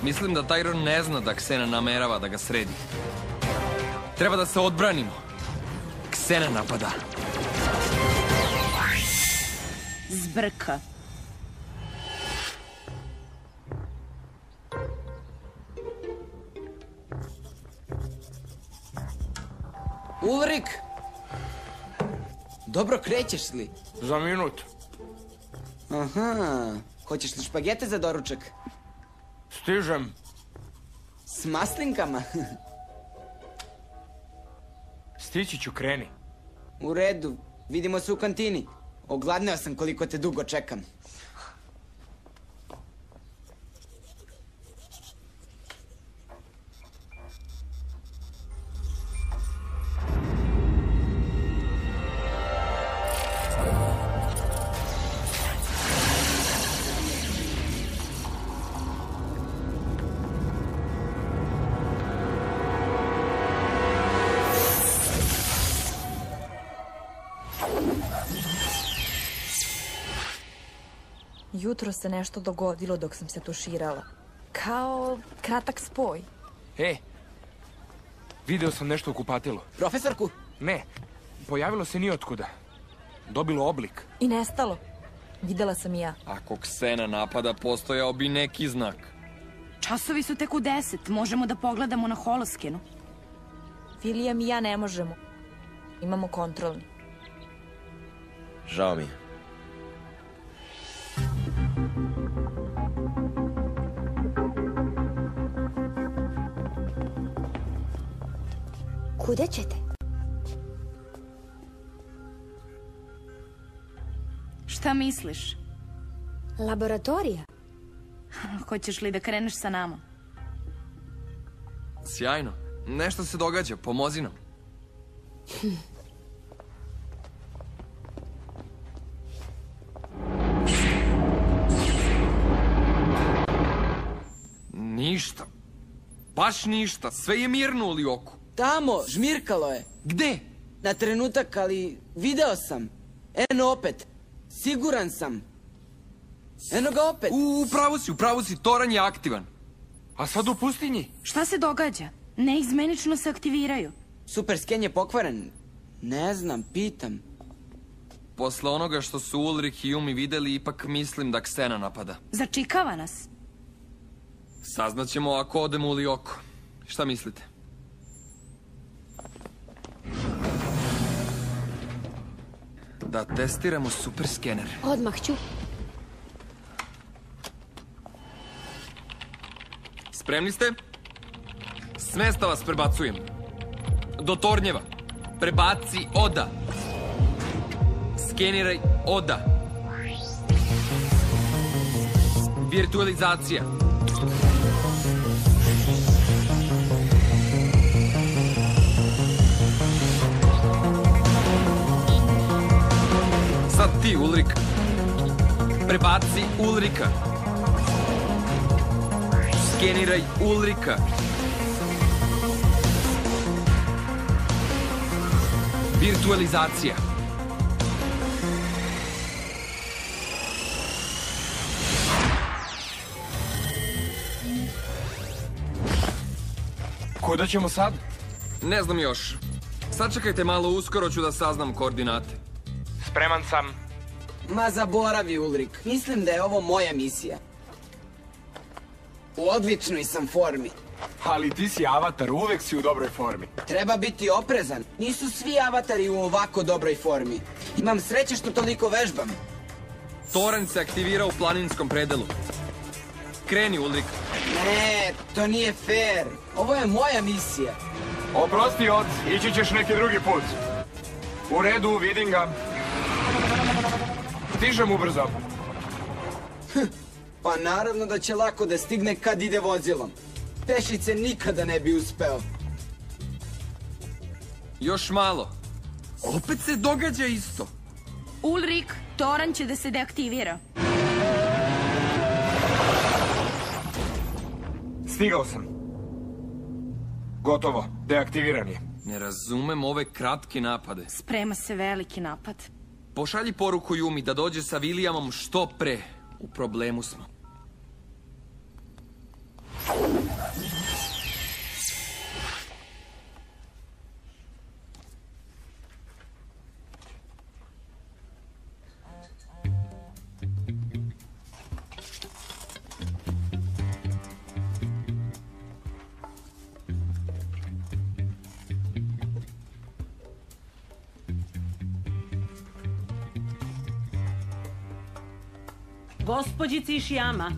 Mislim da Tyron ne zna da Ksena namerava da ga sredi. Treba da se odbranimo. Ksena napada. Zbrka. Ulrik! Dobro krećeš li? Za minut. Aha, hoćeš li špagete za doručak? Stižem. S maslinkama? Stići ću, kreni. U redu, vidimo se u kantini. Ogladneo sam koliko te dugo čekam. Jutro se nešto dogodilo dok sam se tuširala. Kao kratak spoj. Video sam nešto u kupatilu. Profesorku? Ne, pojavilo se nijotkuda. Dobilo oblik. I nestalo. Videla sam i ja. Ako Ksena napada, postojao bi neki znak. Časovi su tek u 10. Možemo da pogledamo na holoskenu. William i ja ne možemo. Imamo kontrolni. Žao mi je. Kuda ćete? Šta misliš? Laboratorija? Hoćeš li da kreneš sa nama? Sjajno. Nešto se događa, pomozi nam. Ništa. Baš ništa. Sve je mirno u Lioku. Tamo, žmirkalo je. Gde? Na trenutak, ali video sam. Eno opet. Siguran sam. Eno ga opet. U pravu si. Toranj je aktivan. A sad u pustinji? Šta se događa? Neizmenično se aktiviraju. Super sken je pokvaren. Ne znam, pitam. Posle onoga što su Ulrich i Yumi videli, ipak mislim da Ksena napada. Začikava nas. Saznaćemo ako odemo u Lioko. Šta mislite? Da testiramo super skener. Odmah ću. Spremni ste? S mesta vas prebacujem. Do tornjeva. Prebaci oda. Skeniraj oda. Virtualizacija. Sad ti, Ulrik. Prebaci Ulrika. Skeniraj Ulrika. Virtualizacija. Kuda ćemo sad? Ne znam još. Sačekajte malo, uskoro ću da saznam koordinate. Spreman sam. Ma zaboravi, Ulrik. Mislim da je ovo moja misija. U odličnoj sam formi. Ali ti si avatar, uvek si u dobroj formi. Treba biti oprezan. Nisu svi avatari u ovako dobroj formi. Imam sreće što toliko vežbam. Toranj se aktivira u planinskom predelu. Kreni, Ulrik. Ne, to nije fair. Ovo je moja misija. Oprosti, Oc, ići ćeš neki drugi put. U redu, vidim ga. Stižem ubrzo. Pa naravno da će lako da stigne kad ide vozilom. Pešice nikada ne bi uspeo. Još malo. Opet se događa isto. Ulrik, Toranj će da se deaktivira. Stigao sam. Gotovo, deaktiviran je. Ne razumem ove kratke napade. Sprema se veliki napad. Pošalji poruku Yumi da dođe sa Williamom što pre. U problemu smo. Gospođici Ishiyama.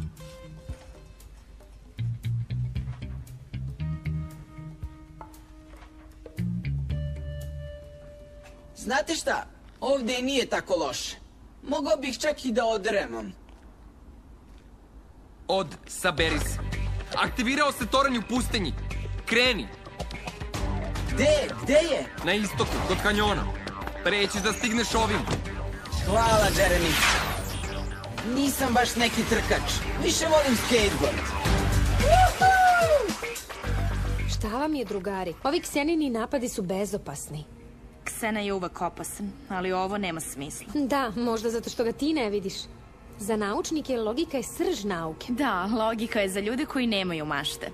Znate šta? Ovde i nije tako loše. Mogao bih čak i da odremam. Saberi se. Aktivirao se toranj u pustinji. Kreni. Gde je? Na istoku, kod kanjona. Prećiš da stigneš ovim. Hvala, Jeremy. Nisam baš neki trkač. Više volim skateboard. Šta vam je, drugari? Ovi Ksenini napadi su bezopasni. Ksena je uvek opasan, ali ovo nema smisla. Da, možda zato što ga ti ne vidiš. Za naučnike logika je srž nauke. Da, logika je za ljude koji nemaju mašte.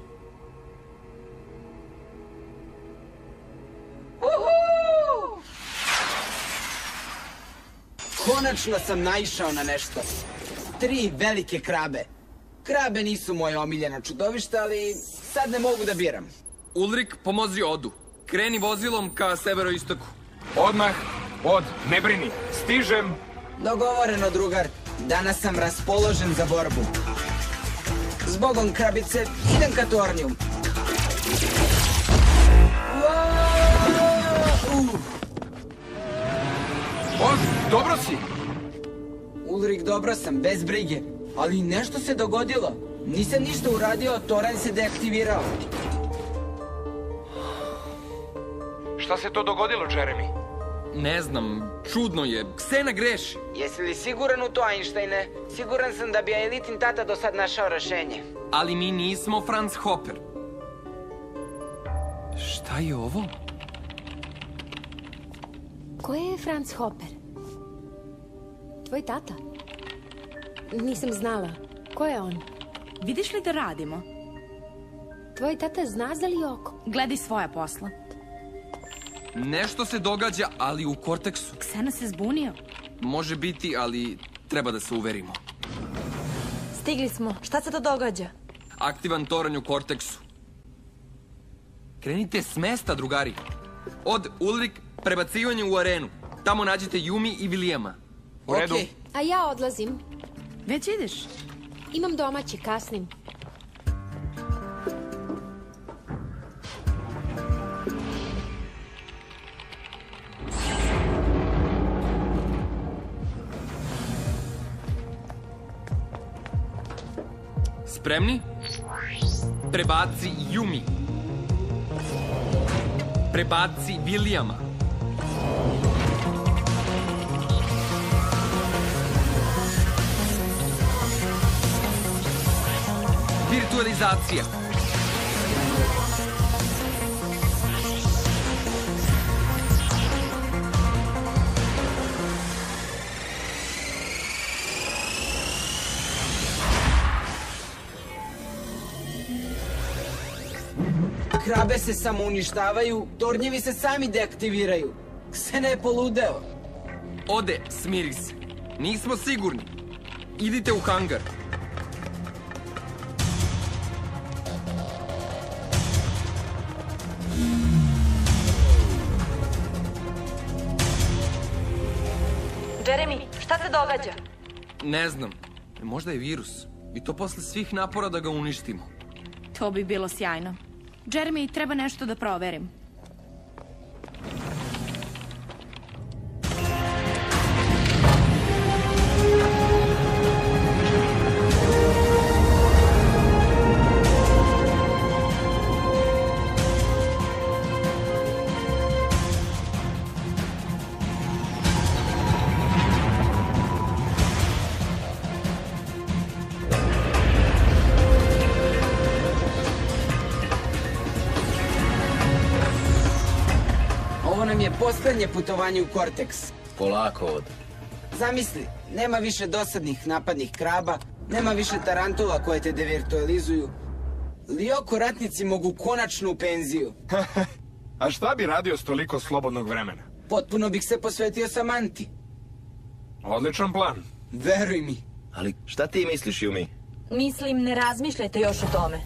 Konačno sam naišao na nešto. 3 velike krabe. Krabe nisu moje omiljeno čudovište, ali sad ne mogu da biram. Ulrik, pomozi Odu. Kreni vozilom ka severoistoku. Odmah, ne brini, stižem. Dogovoreno, drugar. Danas sam raspoložen za borbu. Zbogom, krabice, idem ka tornju. Dobro si. Ulrik, dobro sam, bez brige. Ali nešto se dogodilo. Nisam ništa uradio, toranj se deaktivirao. Šta se to dogodilo, Jeremy? Ne znam, čudno je. Ksena greši. Jesi li siguran u to, Einsteine? Siguran sam da bi Aelitin tata do sad našao rešenje. Ali mi nismo Franz Hopper. Šta je ovo? Ko je Franz Hopper? Tvoj tata? Nisam znala. Ko je on? Vidiš li da radimo? Tvoj tata zna za li oko? Gledaj svoja posla. Nešto se događa, ali u korteksu. Ksena se zbunio. Može biti, ali treba da se uverimo. Stigli smo. Šta se to događa? Aktivan toranj u korteksu. Krenite s mesta, drugari. Ulrik, prebacivanje u arenu. Tamo nađete Yumi i Williama. U redu. Okej. A ja odlazim. Već ideš? Imam domaći, kasnim. Spremni? Prebaci Yumi. Prebaci Williama. Virtualizacija. Krabe se samo uništavaju, tornjevi se sami deaktiviraju. Ksena je poludeo. Smiri se. Nismo sigurni. Idite u hangar. Jeremy, šta se događa? Ne znam. Možda je virus. I to posle svih napora da ga uništimo. To bi bilo sjajno. Jeremy, treba nešto da proverim. Poslednje putovanje u Korteks. Polako. Zamisli, nema više dosadnih napadnih kraba, nema više tarantula koje te devirtualizuju. Lioko ratnici mogu konačno u penziju. A šta bi radio s toliko slobodnog vremena? Potpuno bih se posvetio Samanti. Odličan plan. Veruj mi. Ali šta ti misliš, Yumi? Mislim, ne razmišljajte još o tome.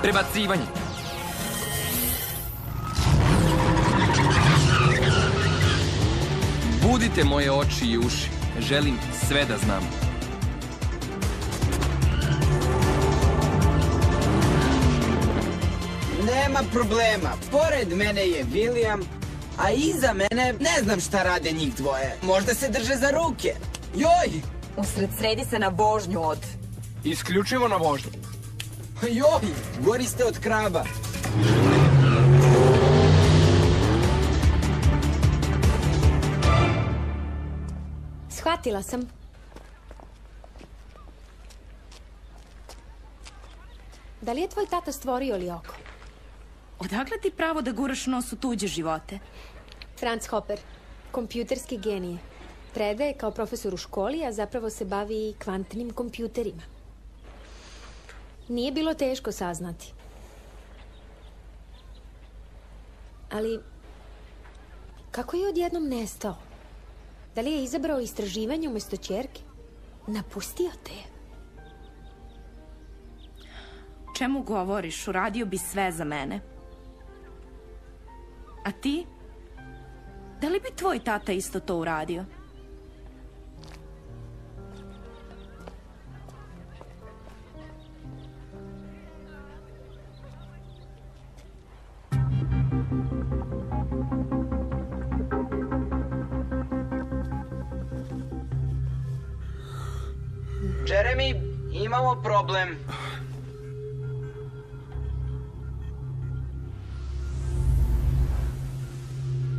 Prebacivanje. Budite moje oči i uši. Želim sve da znam. Nema problema. Pored mene je William, a iza mene ne znam šta rade njih dvoje. Možda se drže za ruke. Joj! Usred sredi se na vožnju od... Isključivo na vožnju. Joj! Gori ste od kraba. Shvatila sam. Da li je tvoj tata stvorio Lioko? Odakle ti pravo da guraš nos u tuđe živote? Franz Hopper, kompjuterski genije. Predaje kao profesor u školi, a zapravo se bavi i kvantnim kompjuterima. Nije bilo teško saznati. Ali, kako je odjednom nestao? Da li je izabrao istraživanje umjesto ćerke? Napustio te je. Čemu govoriš? Uradio bi sve za mene. A ti? Da li bi tvoj tata isto to uradio? Jeremy, imamo problem.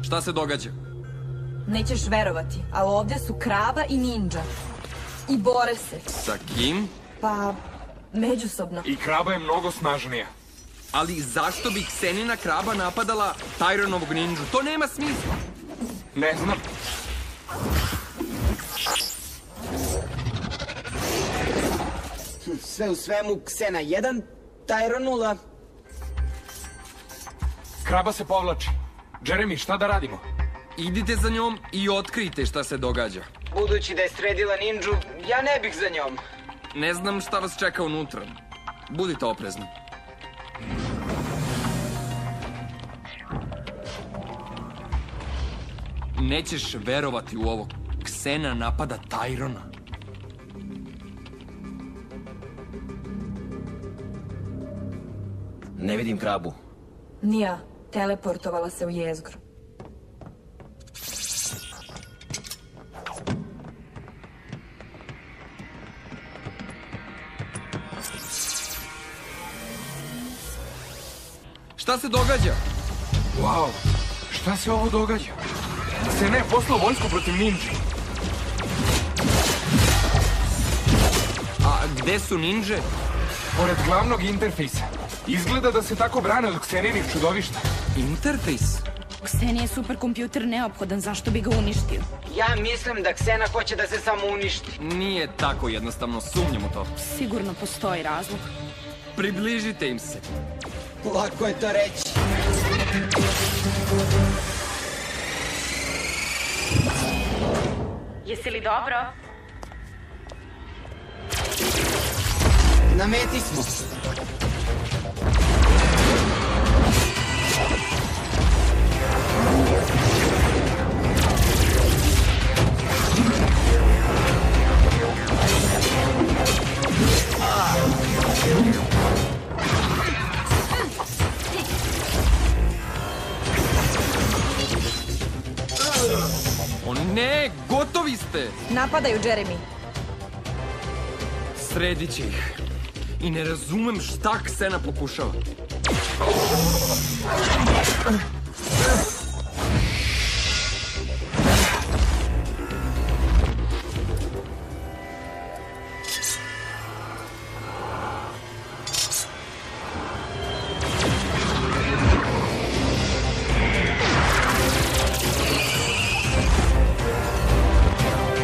Šta se događa? Nećeš verovati, ali ovdje su krava i ninja. I bore se. Sa kim? Pa, međusobno. I kraba je mnogo snažnija. Ali zašto bi Ksenina kraba napadala Tyronovog ninđu? To nema smisla. Ne znam. Sve u svemu, Ksena 1, Tyron 0. Kraba se povlači. Jeremy, šta da radimo? Idite za njom i otkrijte šta se događa. Budući da je sredila ninđu, ja ne bih za njom. Ne znam šta vas čeka unutra. Budite oprezni. Nećeš verovati u ovo. Ksena napada Tyrona. Ne vidim krabu. Nija, teleportovala se u jezgru. Šta se događa? Wow, šta se ovo događa? Se ne poslao vojsku protiv ninđi. A gde su ninđe? Pored glavnog interfejsa. Izgleda da se tako brane od Kseninih čudovišta. Interfejs? Ksenija je superkompjuter neophodan, zašto bi ga uništio? Ja mislim da Ksena hoće da se samo uništi. Nije tako jednostavno, sumnjam u to. Sigurno postoji razlog. Približite im se. Lako je to reći. Jesi li dobro? Na meti smo. O ne, gotovi ste! Napadaju Jeremy. Sredit će ih. I ne razumem šta Ksena pokušava.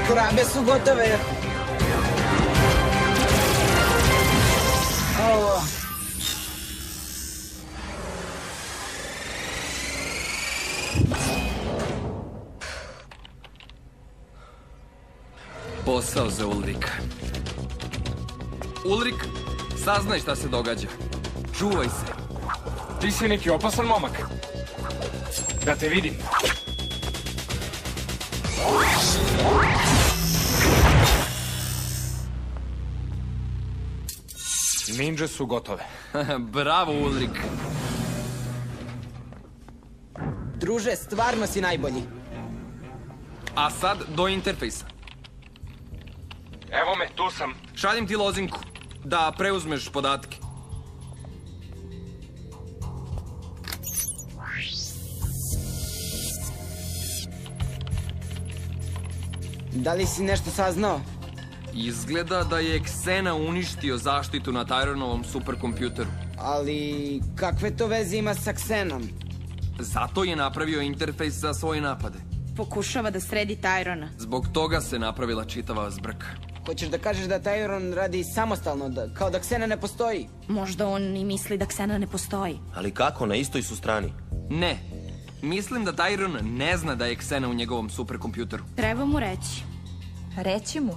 Krabe su gotove. Ovo. Posao za Ulrika. Ulrik, saznaj šta se događa. Čuvaj se. Ti si neki opasan momak. Da te vidim. Ninja su gotove. Bravo, Ulrik. Druže, stvarno si najbolji. A sad do interfejsa. Evo me, tu sam. Šaljem ti lozinku da preuzmeš podatke. Da li si nešto saznao? Izgleda da je Ksena uništio zaštitu na Tyronovom superkompjuteru. Ali kakve to veze ima sa Ksenom? Zato je napravio interfejs za svoje napade. Pokušava da sredi Tyrona. Zbog toga se napravila čitava zbrka. Hoćeš da kažeš da Tyron radi samostalno, kao da Ksena ne postoji? Možda on i misli da Ksena ne postoji. Ali kako, na istoj su strani. Ne. Mislim da Tyron ne zna da je Ksena u njegovom superkompjuteru. Treba mu reći. Reći mu.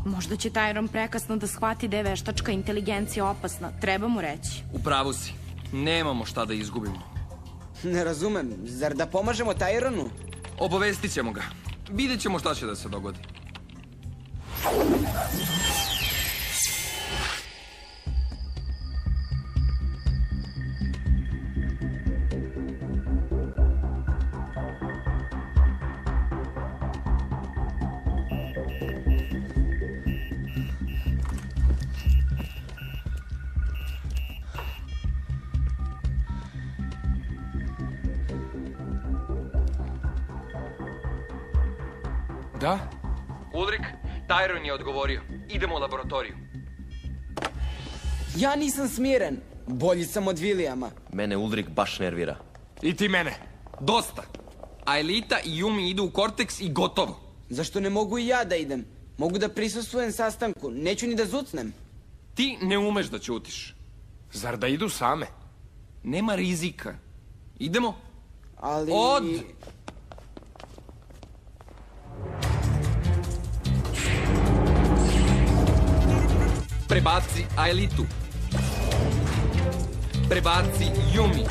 Možda će Tyron prekasno da shvati da je veštačka inteligencija opasna. Treba mu reći. U pravu si. Nemamo šta da izgubimo. Ne razumem, zar da pomažemo Tyronu? Obavestit ćemo ga. Vidjet ćemo šta će da se dogodi. Da? Ulrik, Tyron je odgovorio. Idemo u laboratoriju. Ja nisam smiren. Bolji sam od Williama. Mene Ulrik baš nervira. I ti mene. Dosta. Aelita i Yumi idu u Korteks i gotovo. Zašto ne mogu i ja da idem? Mogu da prisustvujem sastanku, neću ni da zucnem. Ti ne umeš da ćutiš. Zar da idu same? Nema rizika. Idemo? Ali... Od! Prebaci Aelitu. Prebaci Yumi.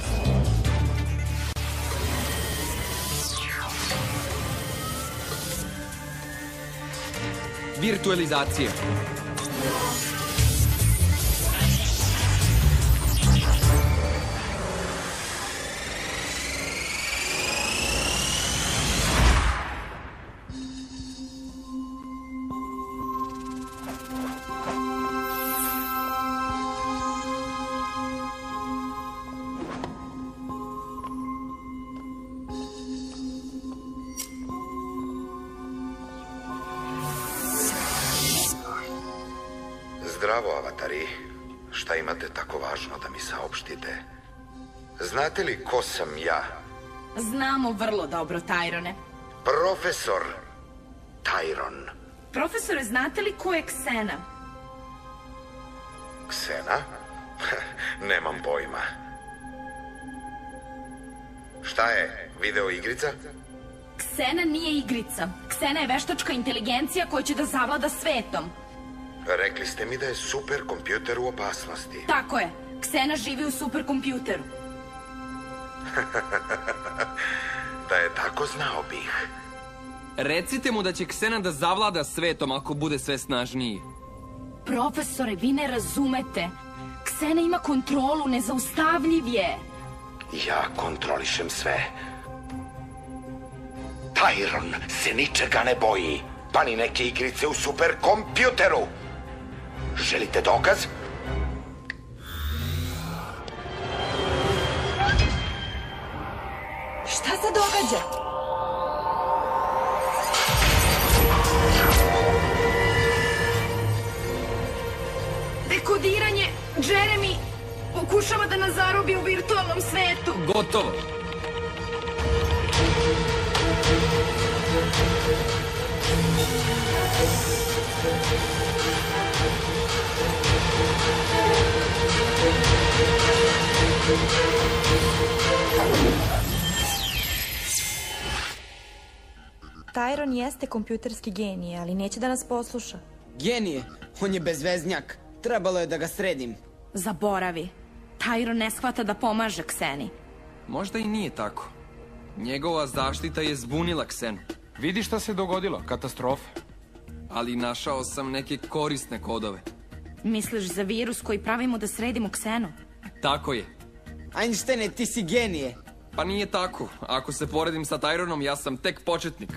Virtualizacija. Zdravo, avatari. Šta imate tako važno da mi saopštite? Znate li ko sam ja? Znamo vrlo dobro, Tyrone. Profesor Tyron. Profesore, znate li ko je Ksena? Ksena? Nemam pojma. Šta je, video igrica? Ksena nije igrica. Ksena je veštačka inteligencija koja će da zavlada svetom. Rekli ste mi da je superkompjuter u opasnosti. Tako je. Ksena živi u superkompjuteru. Da je tako, znao bih. Recite mu da će Ksena da zavlada svetom ako bude sve snažniji. Profesore, vi ne razumete. Ksena ima kontrolu, nezaustavljiv je. Ja kontrolišem sve. Tyron se ničega ne boji, pa ni neke igrice u superkompjuteru. Želite dokaz? Šta se događa? Dekodiranje! Jeremy pokušava da nas zarobi u virtualnom svetu. Gotovo. Tyron jeste kompjuterski genij, ali neće da nas posluša. Genije, on je bezveznjak. Trebalo je da ga sredim. Zaboravi. Tyron ne shvata da pomaže Kseni. Možda i nije tako. Njegova zaštita je zbunila Ksenu. Vidi šta se dogodilo, katastrofa. Ali našao sam neke korisne kodove. Misliš za virus koji pravimo da sredimo Ksenu? Tako je. Einsteine, ti si genije. Pa nije tako. Ako se poredim sa Tyronom, ja sam tek početnik.